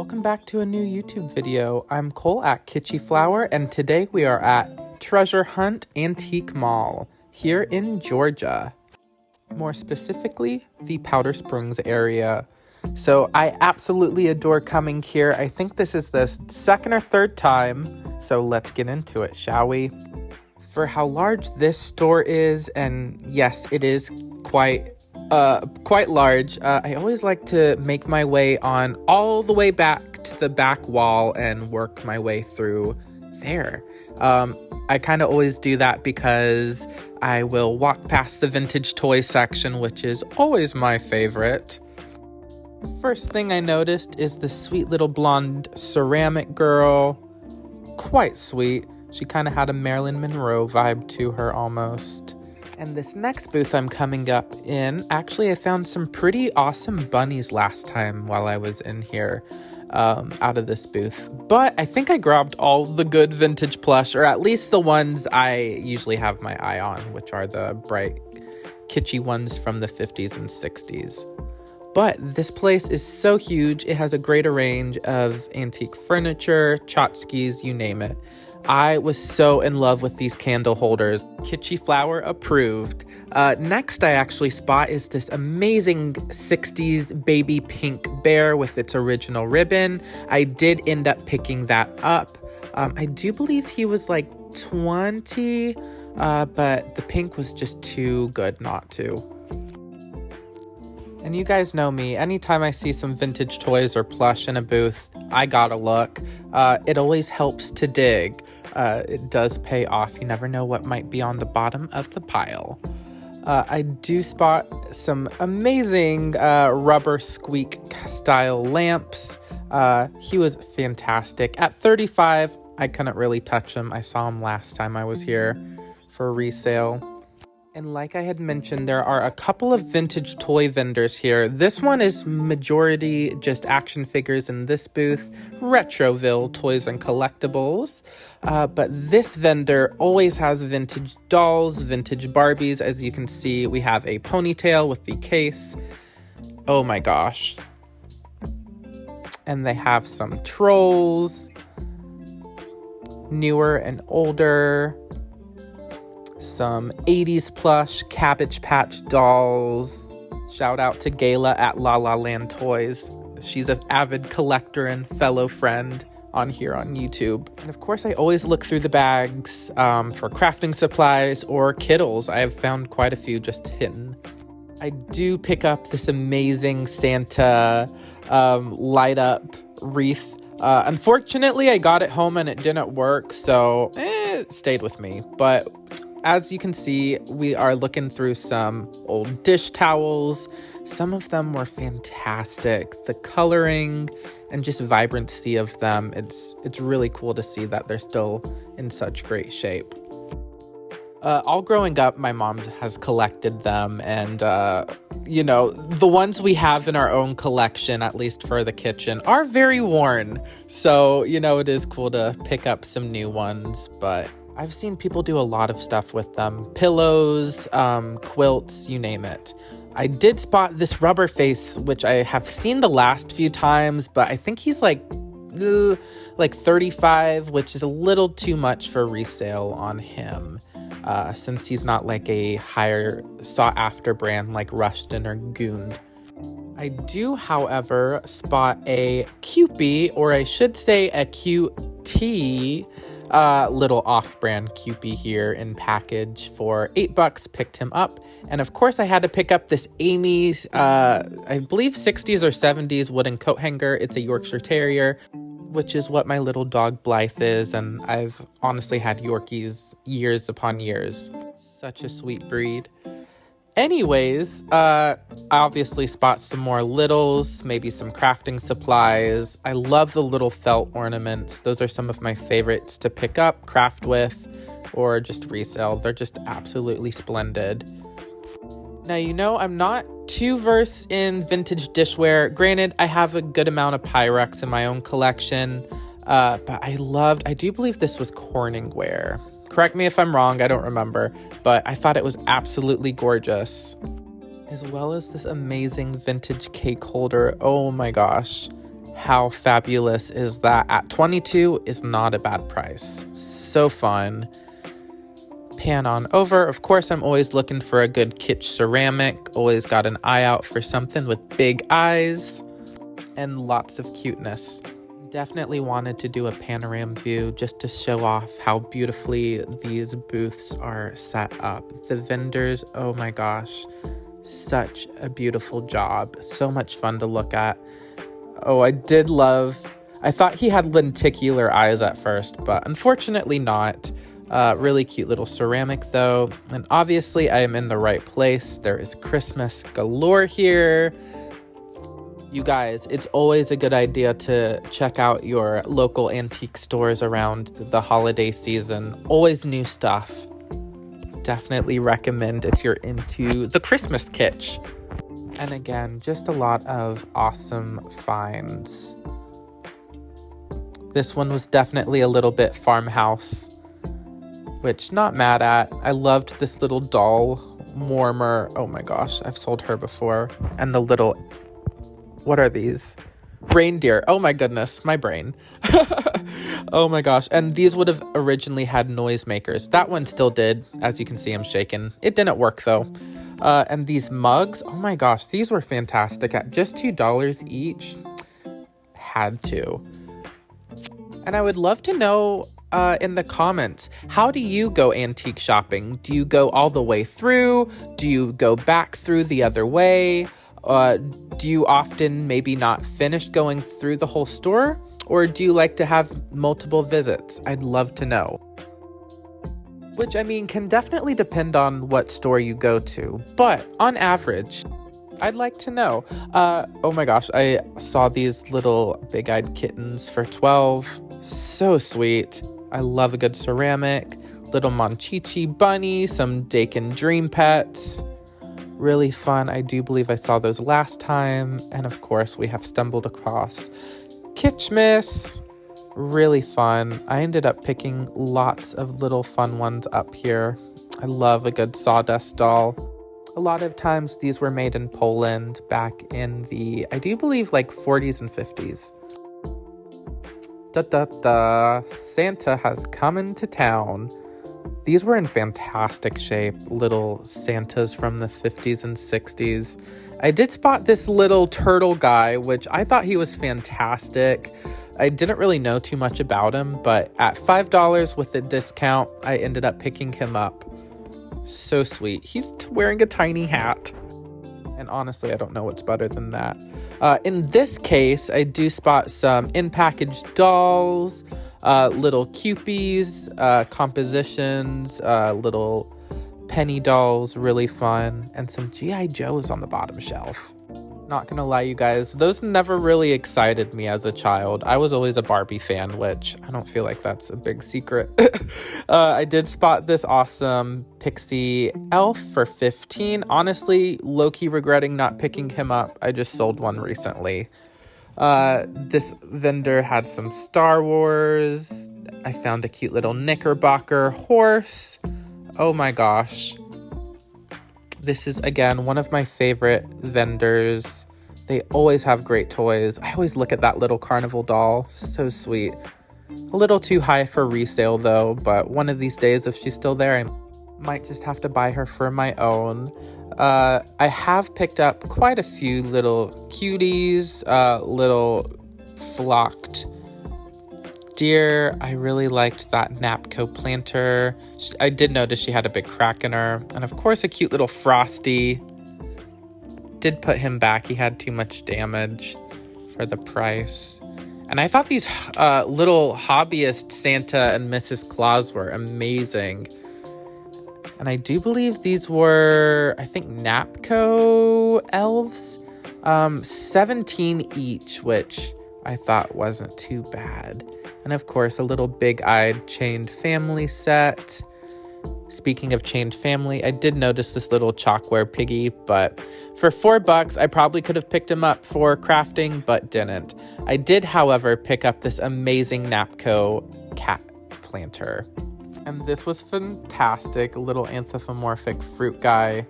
Welcome back to a new YouTube video. I'm Cole at Kitschy Flower, and today we are at Treasure Hunt Antique Mall here in Georgia. More specifically, the Powder Springs area. So I absolutely adore coming here. I think this is the second or third time, so let's get into it, shall we? For how large this store is, and yes, it is quite large. I always like to make my way on all the way back to the back wall and work my way through there. I kind of always do that because I will walk past the vintage toy section, which is always my favorite. First thing I noticed is the sweet little blonde ceramic girl. Quite sweet. She kind of had a Marilyn Monroe vibe to her almost. And this next booth I'm coming up in, actually I found some pretty awesome bunnies last time while I was in here out of this booth. But I think I grabbed all the good vintage plush, or at least the ones I usually have my eye on, which are the bright, kitschy ones from the 50s and 60s. But this place is so huge, it has a great range of antique furniture, tchotchkes, you name it. I was so in love with these candle holders. Kitschy Flower approved. Next I actually spot is this amazing 60s baby pink bear with its original ribbon. I did end up picking that up. I do believe he was like 20, but the pink was just too good not to. And you guys know me, anytime I see some vintage toys or plush in a booth, I gotta look. It always helps to dig. It does pay off. You never know what might be on the bottom of the pile. I do spot some amazing rubber squeak style lamps. He was fantastic. At $35, I couldn't really touch him. I saw him last time I was here for resale. And like I had mentioned, there are a couple of vintage toy vendors here. This one is majority just action figures in this booth, Retroville Toys and Collectibles. But this vendor always has vintage dolls, vintage Barbies. As you can see, we have a ponytail with the case. Oh my gosh. And they have some trolls, newer and older. Some 80s plush Cabbage Patch dolls. Shout out to Gayla at La La Land Toys. She's an avid collector and fellow friend on here on YouTube. And of course, I always look through the bags for crafting supplies or Kittles. I have found quite a few just hidden. I do pick up this amazing Santa light up wreath. Unfortunately, I got it home and it didn't work, so it stayed with me. But as you can see, we are looking through some old dish towels. Some of them were fantastic. The coloring and just vibrancy of them, it's really cool to see that they're still in such great shape. All growing up, my mom has collected them, and the ones we have in our own collection, at least for the kitchen, are very worn. So, it is cool to pick up some new ones, but I've seen people do a lot of stuff with them. Pillows, quilts, you name it. I did spot this rubber face, which I have seen the last few times, but I think he's like 35, which is a little too much for resale on him, since he's not like a higher sought-after brand like Rushton or Goond. I do, however, spot a Kewpie, or I should say a QT, little off-brand Kewpie here in package for $8. Picked him up, and of course I had to pick up this Amy's I believe 60s or 70s wooden coat hanger. It's a Yorkshire Terrier, which is what my little dog Blythe is, and I've honestly had Yorkies years upon years. Such a sweet breed. Anyways, I obviously spot some more littles, maybe some crafting supplies. I love the little felt ornaments. Those are some of my favorites to pick up, craft with, or just resell. They're just absolutely splendid. Now, I'm not too versed in vintage dishware. Granted, I have a good amount of Pyrex in my own collection, but I do believe this was Corning ware. Correct me if I'm wrong, I don't remember, but I thought it was absolutely gorgeous. As well as this amazing vintage cake holder. Oh my gosh. How fabulous is that? At $22 is not a bad price. So fun. Pan on over. Of course, I'm always looking for a good Kitsch ceramic. Always got an eye out for something with big eyes and lots of cuteness. Definitely wanted to do a panorama view just to show off how beautifully these booths are set up. The vendors, oh my gosh, such a beautiful job. So much fun to look at. Oh, I thought he had lenticular eyes at first, but unfortunately not. Really cute little ceramic though. And obviously I am in the right place. There is Christmas galore here. You guys, it's always a good idea to check out your local antique stores around the holiday season. Always new stuff. Definitely recommend if you're into the Christmas kitsch. And again, just a lot of awesome finds. This one was definitely a little bit farmhouse, which not mad at. I loved this little doll warmer. Oh my gosh, I've sold her before. And the little, what are these? Reindeer. Oh my goodness, my brain. Oh my gosh. And these would have originally had noisemakers. That one still did. As you can see, I'm shaking. It didn't work though. And these mugs, oh my gosh, these were fantastic. At just $2 each. Had to. And I would love to know in the comments, how do you go antique shopping? Do you go all the way through? Do you go back through the other way? Do you often maybe not finish going through the whole store? Or do you like to have multiple visits? I'd love to know. Which, I mean, can definitely depend on what store you go to. But on average, I'd like to know. Oh my gosh, I saw these little big-eyed kittens for $12. So sweet. I love a good ceramic. Little Monchichi bunny, some Dakin dream pets. Really fun. I do believe I saw those last time. And of course, we have stumbled across Kitschmas. Really fun. I ended up picking lots of little fun ones up here. I love a good sawdust doll. A lot of times these were made in Poland back in the, I do believe, like 40s and 50s. Santa has come into town. These were in fantastic shape, little Santas from the 50s and 60s. I did spot this little turtle guy, which I thought he was fantastic. I didn't really know too much about him, but at $5 with the discount, I ended up picking him up. So sweet. He's wearing a tiny hat. And honestly, I don't know what's better than that. In this case, I do spot some in-packaged dolls, little Cupies, compositions, little penny dolls, really fun, and some G.I. Joes on the bottom shelf. Not gonna lie, you guys, those never really excited me as a child. I was always a Barbie fan, which I don't feel like that's a big secret. I did spot this awesome pixie elf for $15. Honestly, low-key regretting not picking him up. I just sold one recently. This vendor had some Star Wars. I found a cute little Knickerbocker horse. Oh my gosh. This is, again, one of my favorite vendors. They always have great toys. I always look at that little carnival doll. So sweet. A little too high for resale, though, but one of these days, if she's still there, I might just have to buy her for my own. I have picked up quite a few little cuties, little flocked deer. I really liked that Napco planter. I did notice she had a big crack in her. And of course, a cute little Frosty. Did put him back. He had too much damage for the price. And I thought these little hobbyist Santa and Mrs. Claus were amazing. And I do believe these were, I think, Napco elves. 17 each, which I thought wasn't too bad. And of course, a little big-eyed chained family set. Speaking of chained family, I did notice this little chalkware piggy, but for $4, I probably could have picked him up for crafting, but didn't. I did, however, pick up this amazing Napco cat planter. And this was fantastic, a little anthropomorphic fruit guy,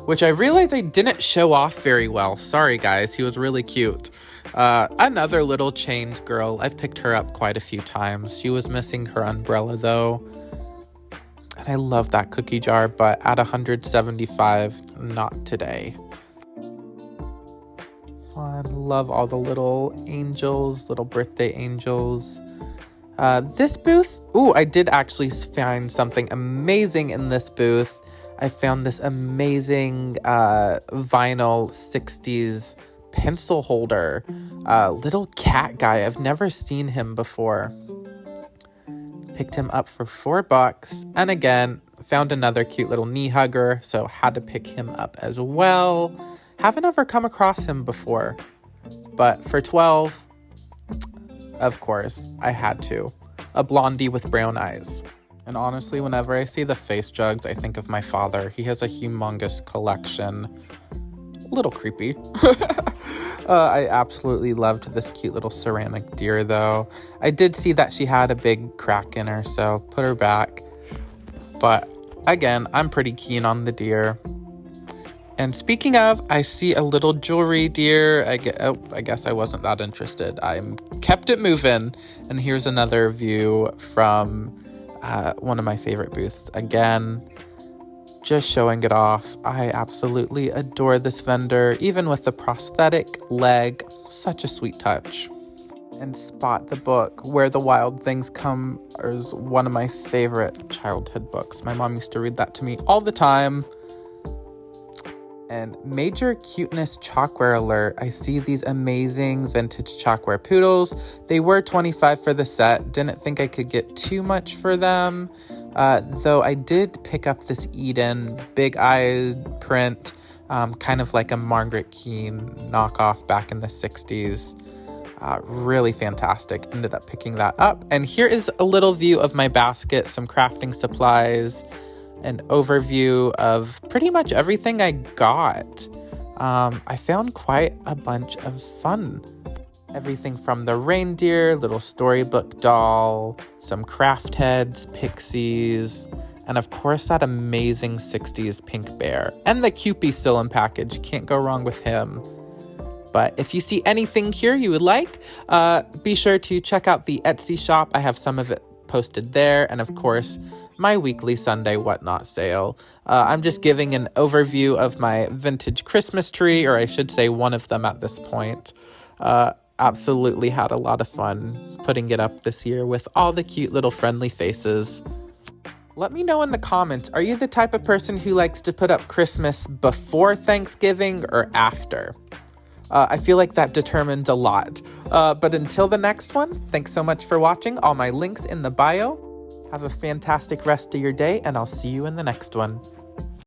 which I realized I didn't show off very well. Sorry, guys, he was really cute. Another little chained girl. I've picked her up quite a few times. She was missing her umbrella though. And I love that cookie jar, but at $175, not today. I love all the little angels, little birthday angels. This booth, I did actually find something amazing in this booth. I found this amazing vinyl 60s pencil holder, little cat guy. I've never seen him before. Picked him up for $4, and again found another cute little knee hugger, so had to pick him up as well. Haven't ever come across him before, but for $12, of course I had to. A blondie with brown eyes. And honestly, whenever I see the face jugs, I think of my father. He has a humongous collection. A little creepy. I absolutely loved this cute little ceramic deer, though. I did see that she had a big crack in her, so put her back. But again, I'm pretty keen on the deer. And speaking of, I see a little jewelry deer. I guess I wasn't that interested. I kept it moving. And here's another view from one of my favorite booths. Again, just showing it off. I absolutely adore this vendor, even with the prosthetic leg. Such a sweet touch. And Spot the Book, Where the Wild Things Come, is one of my favorite childhood books. My mom used to read that to me all the time. And Major Cuteness Chalkware alert. I see these amazing vintage chalkware poodles. They were $25 for the set. Didn't think I could get too much for them. Though I did pick up this Eden big eyed print, kind of like a Margaret Keane knockoff back in the 60s. Really fantastic. Ended up picking that up. And here is a little view of my basket, some crafting supplies, an overview of pretty much everything I got. I found quite a bunch of fun. Everything from the reindeer, little storybook doll, some craft heads, pixies, and of course that amazing 60s pink bear. And the Cupie still in package. Can't go wrong with him. But if you see anything here you would like, be sure to check out the Etsy shop. I have some of it posted there. And of course, my weekly Sunday Whatnot sale. I'm just giving an overview of my vintage Christmas tree, or I should say one of them at this point. Absolutely had a lot of fun putting it up this year with all the cute little friendly faces. Let me know in the comments, are you the type of person who likes to put up Christmas before Thanksgiving or after? I feel like that determines a lot. But until the next one, thanks so much for watching. All my links in the bio. Have a fantastic rest of your day, and I'll see you in the next one.